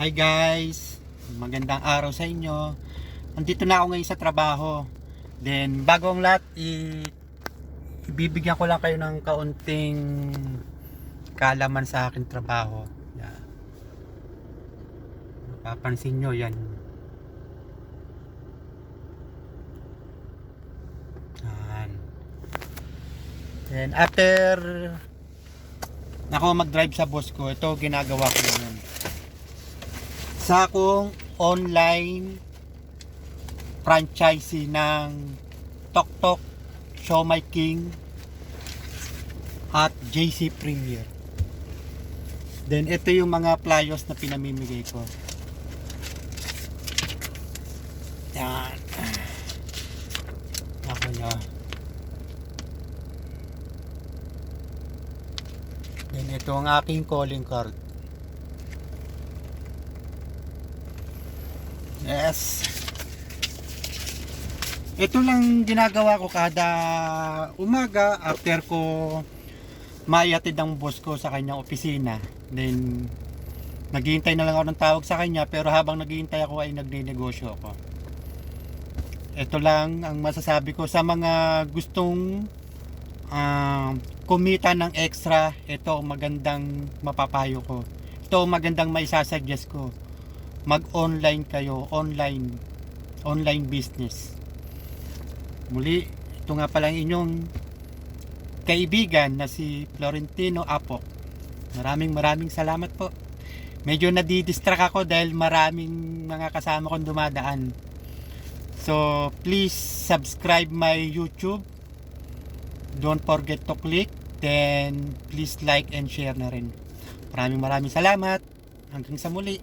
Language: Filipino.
Hi guys, magandang araw sa inyo. Andito na ako ngayon sa trabaho. Then bago ang lahat, ibibigyan ko lang kayo ng kaunting kaalaman sa aking trabaho. Yan. Mapapansin nyo yan. Yan. Then after ako mag-drive sa boss ko, ito ginagawa ko ngayon. Sa akong online franchisee ng Tok Tok, Show My King at JC Premier. Then ito yung mga flyers na pinamimigay ko. Yan. Ako na. Then ito ang aking calling card. Yes. Ito lang ginagawa ko kada umaga after ko maihatid ang boss ko sa kanyang opisina. Then naghihintay na lang ako ng tawag sa kanya, pero habang naghihintay ako ay nagninegosyo ako. Ito lang ang masasabi ko sa mga gustong kumita ng extra. Ito magandang mapapayo ko. Ito magandang maisasuggest ko. Mag-online kayo, online business. Muli, ito nga pala inyong kaibigan na si Florentino Apo. Maraming salamat po. Medyo nadidistract ako dahil maraming mga kasama kong dumadaan. So, please subscribe my YouTube. Don't forget to click. Then, please like and share na rin. Maraming salamat. Hanggang sa muli.